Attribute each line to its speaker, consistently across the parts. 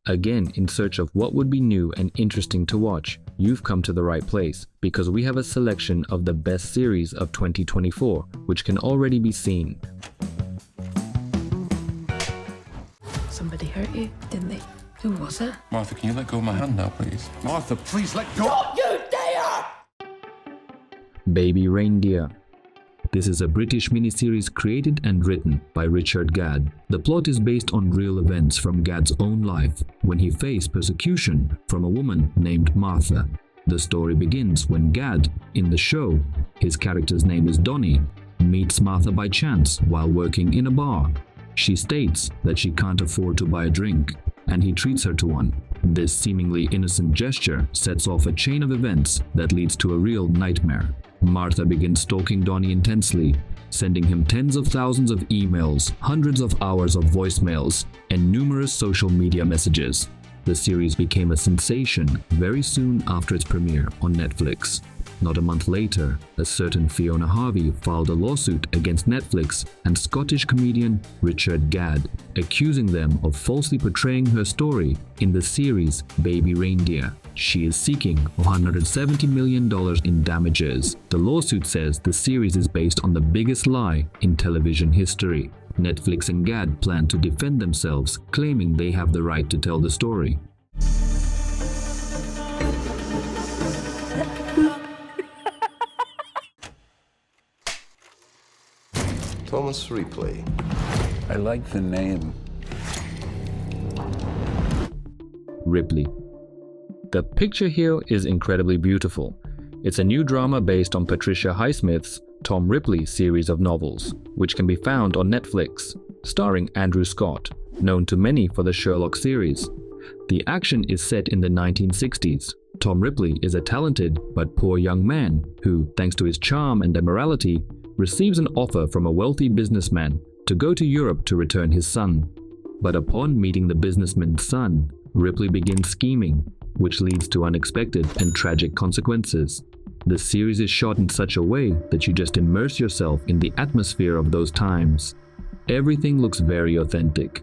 Speaker 1: Again, in search of what would be new and interesting to watch, you've come to the right place, because we have a selection of the best series of 2024, which can already be seen.
Speaker 2: Somebody hurt you, didn't they? Who was it?
Speaker 3: Martha, can you let go of my hand now, please? Martha, please let go!
Speaker 4: Don't you dare!
Speaker 1: Baby Reindeer. This is a British miniseries created and written by Richard Gadd. The plot is based on real events from Gadd's own life when he faced persecution from a woman named Martha. The story begins when Gadd, in the show, his character's name is Donnie, meets Martha by chance while working in a bar. She states that she can't afford to buy a drink, and he treats her to one. This seemingly innocent gesture sets off a chain of events that leads to a real nightmare. Martha begins stalking Donnie intensely, sending him tens of thousands of emails, hundreds of hours of voicemails, and numerous social media messages. The series became a sensation very soon after its premiere on Netflix. Not a month later, a certain Fiona Harvey filed a lawsuit against Netflix and Scottish comedian Richard Gadd, accusing them of falsely portraying her story in the series Baby Reindeer. She is seeking $170 million in damages. The lawsuit says the series is based on the biggest lie in television history. Netflix and Gadd plan to defend themselves, claiming they have the right to tell the story.
Speaker 5: Thomas Ripley.
Speaker 3: I like the name.
Speaker 1: Ripley. The picture here is incredibly beautiful. It's a new drama based on Patricia Highsmith's Tom Ripley series of novels, which can be found on Netflix, starring Andrew Scott, known to many for the Sherlock series. The action is set in the 1960s. Tom Ripley is a talented but poor young man who, thanks to his charm and immorality, receives an offer from a wealthy businessman to go to Europe to return his son. But upon meeting the businessman's son, Ripley begins scheming, which leads to unexpected and tragic consequences. The series is shot in such a way that you just immerse yourself in the atmosphere of those times. Everything looks very authentic.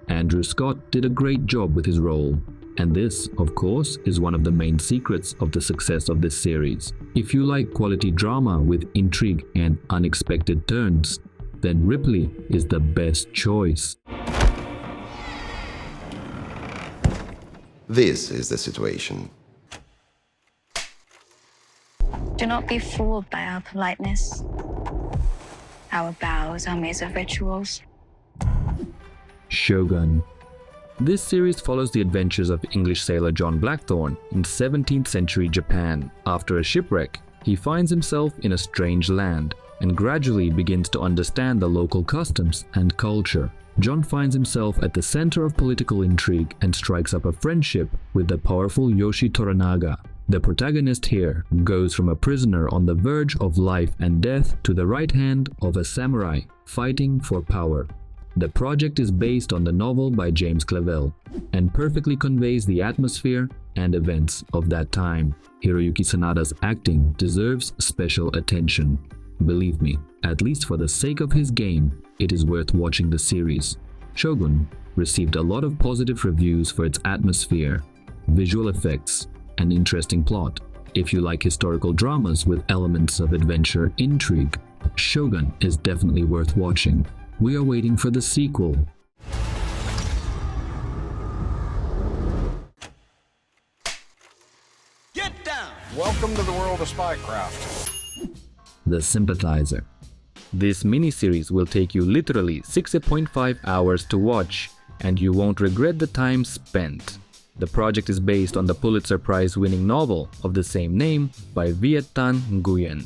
Speaker 1: Andrew Scott did a great job with his role. And this, of course, is one of the main secrets of the success of this series. If you like quality drama with intrigue and unexpected turns, then Ripley is the best choice.
Speaker 5: This is the situation.
Speaker 6: Do not be fooled by our politeness. Our bows are made of rituals.
Speaker 1: Shogun. This series follows the adventures of English sailor John Blackthorne in 17th century Japan. After a shipwreck, he finds himself in a strange land and gradually begins to understand the local customs and culture. John finds himself at the center of political intrigue and strikes up a friendship with the powerful Yoshi Toranaga. The protagonist here goes from a prisoner on the verge of life and death to the right hand of a samurai fighting for power. The project is based on the novel by James Clavell and perfectly conveys the atmosphere and events of that time. Hiroyuki Sanada's acting deserves special attention. Believe me, at least for the sake of his game, it is worth watching the series. Shogun received a lot of positive reviews for its atmosphere, visual effects, and interesting plot. If you like historical dramas with elements of adventure intrigue, Shogun is definitely worth watching. We are waiting for the sequel.
Speaker 4: Get down!
Speaker 7: Welcome to the world of spycraft.
Speaker 1: The Sympathizer. This miniseries will take you literally 6.5 hours to watch, and you won't regret the time spent. The project is based on the Pulitzer Prize-winning novel of the same name by Viet Thanh Nguyen.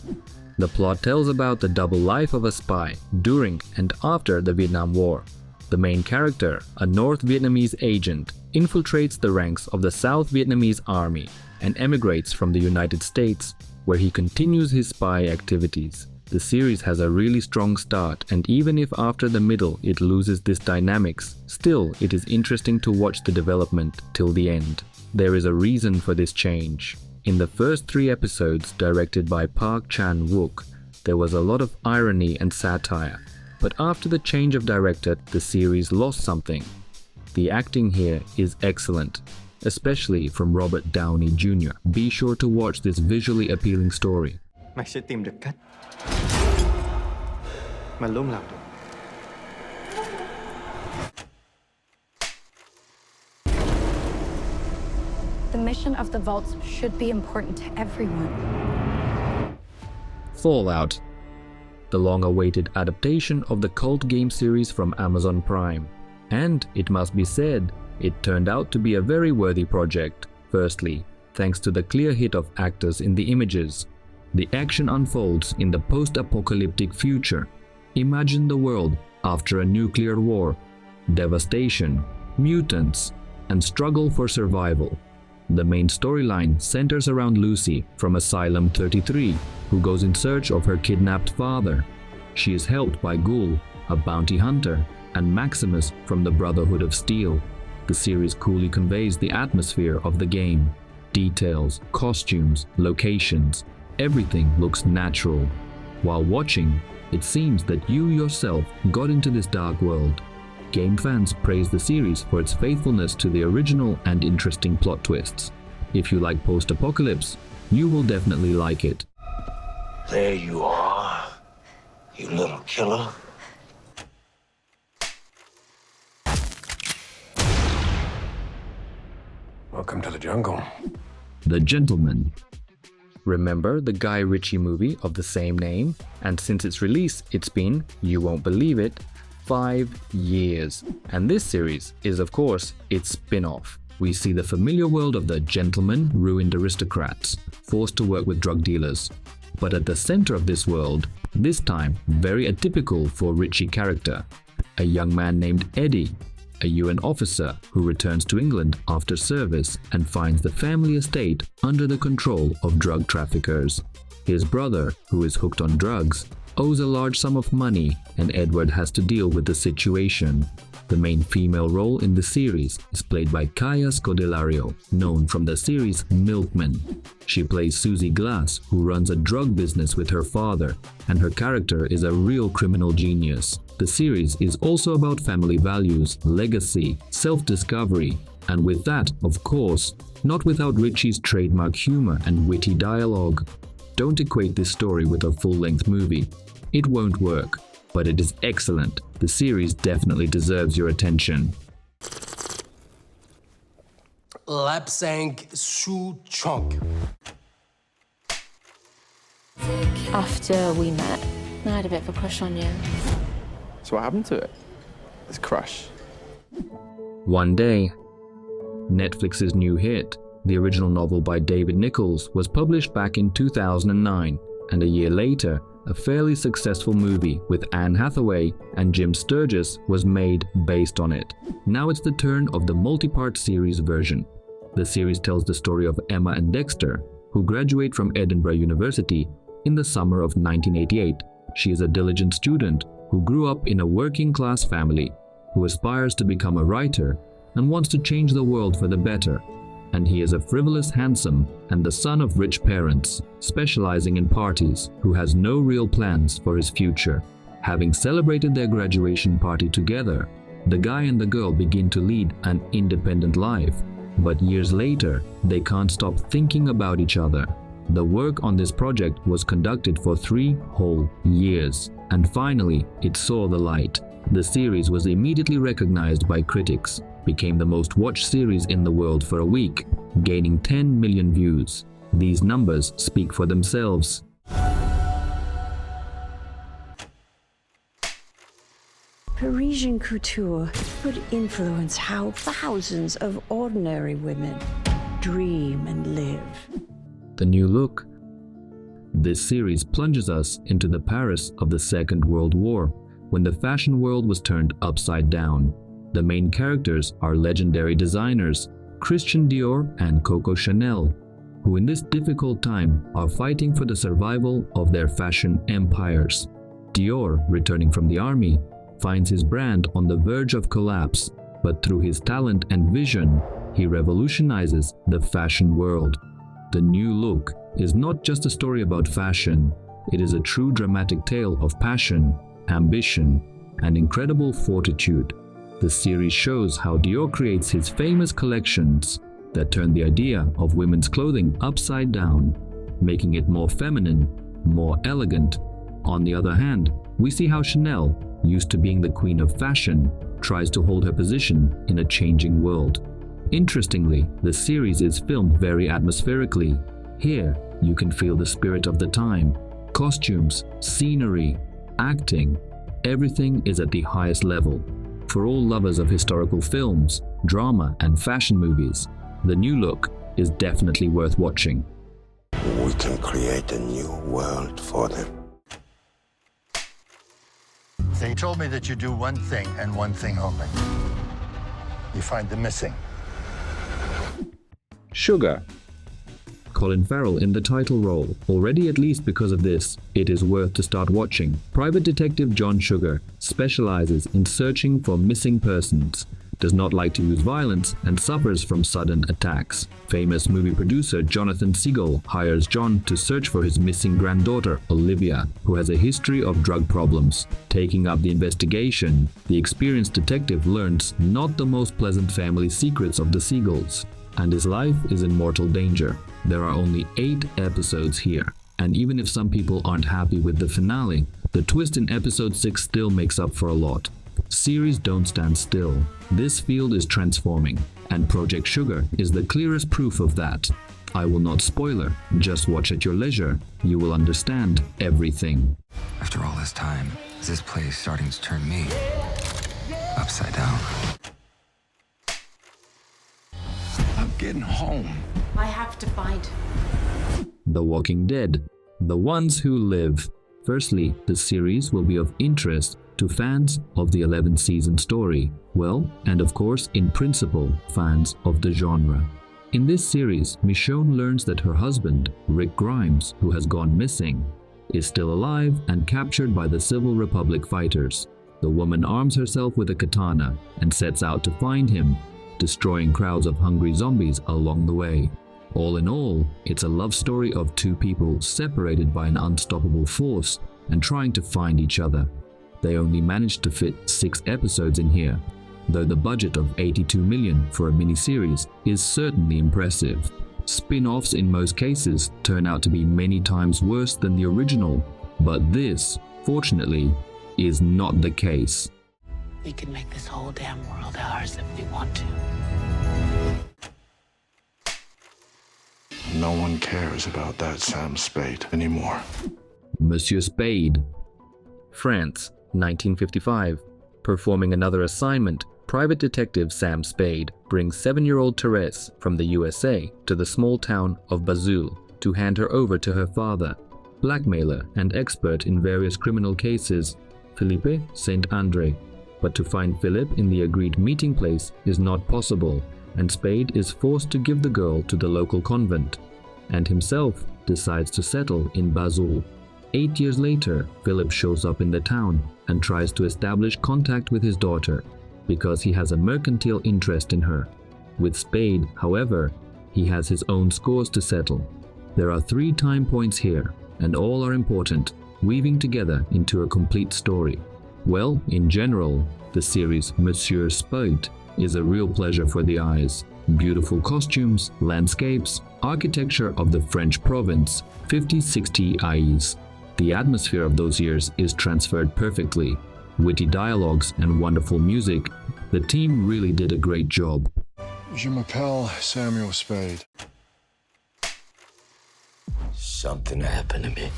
Speaker 1: The plot tells about the double life of a spy during and after the Vietnam War. The main character, a North Vietnamese agent, infiltrates the ranks of the South Vietnamese army and emigrates from the United States, where he continues his spy activities. The series has a really strong start, and even if after the middle it loses this dynamics, still it is interesting to watch the development till the end. There is a reason for this change. In the first 3 episodes, directed by Park Chan-wook, there was a lot of irony and satire, but after the change of director, the series lost something. The acting here is excellent, especially from Robert Downey Jr. Be sure to watch this visually appealing story.
Speaker 8: Mày sẽ tìm được cách mà luôn làm được.
Speaker 9: The mission of the vaults should be important to everyone.
Speaker 1: Fallout, the long-awaited adaptation of the cult game series from Amazon Prime. And it must be said, it turned out to be a very worthy project. Firstly, thanks to the clear hit of actors in the images. The action unfolds in the post-apocalyptic future. Imagine the world after a nuclear war, devastation, mutants, and struggle for survival. The main storyline centers around Lucy from Asylum 33, who goes in search of her kidnapped father. She is helped by Ghoul, a bounty hunter, and Maximus from the Brotherhood of Steel. The series coolly conveys the atmosphere of the game. Details, costumes, locations, everything looks natural. While watching, it seems that you yourself got into this dark world. Game fans praise the series for its faithfulness to the original and interesting plot twists. If you like post-apocalypse, you will definitely like it.
Speaker 4: There you are, you little killer.
Speaker 3: Welcome to the jungle.
Speaker 1: The Gentleman. Remember the Guy Ritchie movie of the same name? And since its release, it's been, you won't believe it, 5 years. And this series is, of course, its spin-off. We see the familiar world of the gentleman, ruined aristocrats, forced to work with drug dealers. But at the center of this world, this time very atypical for Ritchie character, a young man named Eddie, a UN officer who returns to England after service and finds the family estate under the control of drug traffickers. His brother, who is hooked on drugs, owes a large sum of money, and Edward has to deal with the situation. The main female role in the series is played by Kaya Scodelario, known from the series Milkman. She plays Susie Glass, who runs a drug business with her father, and her character is a real criminal genius. The series is also about family values, legacy, self-discovery, and with that, of course, not without Ritchie's trademark humor and witty dialogue. Don't equate this story with a full-length movie. It won't work, but it is excellent. The series definitely deserves your attention.
Speaker 10: Lapsang Su Chunk.
Speaker 2: After we met, I had a bit of a crush on you.
Speaker 8: So what happened to it? This crush.
Speaker 1: One day, Netflix's new hit, the original novel by David Nichols, was published back in 2009, and a year later, a fairly successful movie with Anne Hathaway and Jim Sturgis was made based on it. Now it's the turn of the multi-part series version. The series tells the story of Emma and Dexter, who graduate from Edinburgh University in the summer of 1988. She is a diligent student who grew up in a working-class family, who aspires to become a writer and wants to change the world for the better. And he is a frivolous handsome and the son of rich parents, specializing in parties, who has no real plans for his future. Having celebrated their graduation party together, the guy and the girl begin to lead an independent life. But years later, they can't stop thinking about each other. The work on this project was conducted for 3 whole years, and finally, it saw the light. The series was immediately recognized by critics, became the most watched series in the world for a week, gaining 10 million views. These numbers speak for themselves.
Speaker 11: Parisian couture would influence how thousands of ordinary women dream and live.
Speaker 1: The new look. This series plunges us into the Paris of the Second World War, when the fashion world was turned upside down. The main characters are legendary designers, Christian Dior and Coco Chanel, who in this difficult time are fighting for the survival of their fashion empires. Dior, returning from the army, finds his brand on the verge of collapse, but through his talent and vision, he revolutionizes the fashion world. The new look is not just a story about fashion, it is a true dramatic tale of passion, ambition, and incredible fortitude. The series shows how Dior creates his famous collections that turn the idea of women's clothing upside down, making it more feminine, more elegant. On the other hand, we see how Chanel, used to being the queen of fashion, tries to hold her position in a changing world. Interestingly, the series is filmed very atmospherically. Here, you can feel the spirit of the time. Costumes, scenery, acting, everything is at the highest level. For all lovers of historical films, drama, and fashion movies, the new look is definitely worth watching.
Speaker 4: We can create a new world for them.
Speaker 12: They told me that you do one thing and one thing only. You find the missing.
Speaker 1: Sugar. Colin Farrell in the title role. Already, at least because of this, it is worth to start watching. Private Detective John Sugar specializes in searching for missing persons, does not like to use violence, and suffers from sudden attacks. Famous movie producer Jonathan Segel hires John to search for his missing granddaughter, Olivia, who has a history of drug problems. Taking up the investigation, the experienced detective learns not the most pleasant family secrets of the Segels, and his life is in mortal danger. There are only 8 episodes here, and even if some people aren't happy with the finale, the twist in episode 6 still makes up for a lot. Series don't stand still. This field is transforming, and Project Sugar is the clearest proof of that. I will not spoiler, just watch at your leisure. You will understand everything.
Speaker 13: After all this time, is this place starting to turn me upside down?
Speaker 12: I'm getting home.
Speaker 9: I have to find
Speaker 1: The Walking Dead, the ones who live. Firstly, the series will be of interest to fans of the 11th season story, well, and of course, in principle, fans of the genre. In this series, Michonne learns that her husband, Rick Grimes, who has gone missing, is still alive and captured by the Civil Republic fighters. The woman arms herself with a katana and sets out to find him, destroying crowds of hungry zombies along the way. All in all, it's a love story of 2 people separated by an unstoppable force and trying to find each other. They only managed to fit 6 episodes in here, though the budget of $82 million for a miniseries is certainly impressive. Spin-offs in most cases turn out to be many times worse than the original, but this, fortunately, is not the case.
Speaker 14: We can make this whole damn world ours if we want to.
Speaker 12: No one cares about that Sam Spade anymore.
Speaker 1: Monsieur Spade. France, 1955. Performing another assignment, private detective Sam Spade brings 7-year-old Therese from the USA to the small town of Bazul to hand her over to her father, blackmailer and expert in various criminal cases, Philippe Saint-André. But to find Philip in the agreed meeting place is not possible, and Spade is forced to give the girl to the local convent, and himself decides to settle in Bazul. 8 years later, Philip shows up in the town and tries to establish contact with his daughter, because he has a mercantile interest in her. With Spade, however, he has his own scores to settle. There are 3 time points here, and all are important, weaving together into a complete story. Well, in general, the series Monsieur Spade is a real pleasure for the eyes. Beautiful costumes, landscapes, architecture of the French province, 50-60 IEs. The atmosphere of those years is transferred perfectly. Witty dialogues and wonderful music. The team really did a great job.
Speaker 12: Je m'appelle Samuel Spade.
Speaker 4: Something happened to me,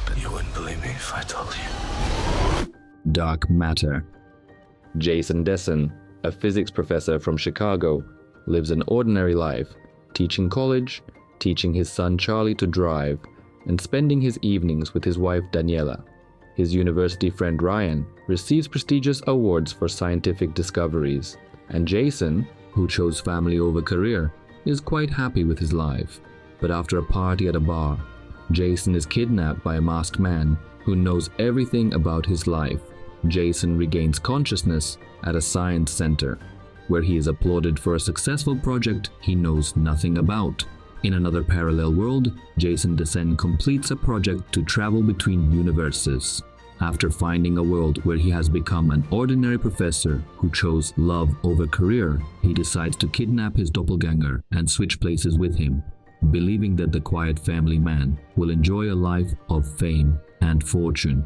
Speaker 4: but you wouldn't believe me if I told you.
Speaker 1: Dark Matter. Jason Dessen, a physics professor from Chicago, lives an ordinary life, teaching college, teaching his son Charlie to drive, and spending his evenings with his wife Daniela. His university friend Ryan receives prestigious awards for scientific discoveries, and Jason, who chose family over career, is quite happy with his life. But after a party at a bar, Jason is kidnapped by a masked man who knows everything about his life. Jason regains consciousness at a science center, where he is applauded for a successful project he knows nothing about. In another parallel world, Jason Dessen completes a project to travel between universes. After finding a world where he has become an ordinary professor who chose love over career, he decides to kidnap his doppelganger and switch places with him, believing that the quiet family man will enjoy a life of fame and fortune.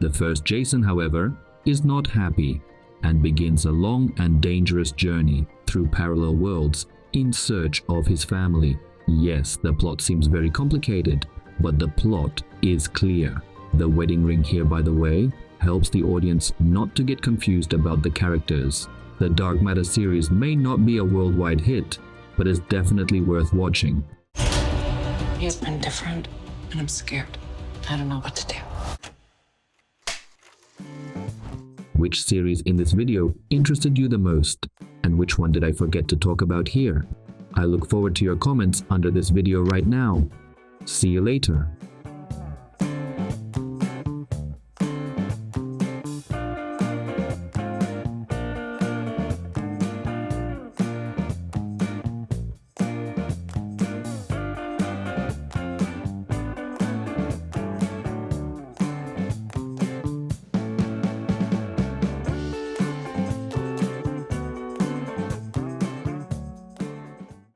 Speaker 1: The first Jason, however, is not happy and begins a long and dangerous journey through parallel worlds in search of his family. Yes, the plot seems very complicated, but the plot is clear. The wedding ring here, by the way, helps the audience not to get confused about the characters. The Dark Matter series may not be a worldwide hit, but is definitely worth watching.
Speaker 14: He's been different, and I'm scared. I don't know what to do.
Speaker 1: Which series in this video interested you the most? And which one did I forget to talk about here? I look forward to your comments under this video right now. See you later.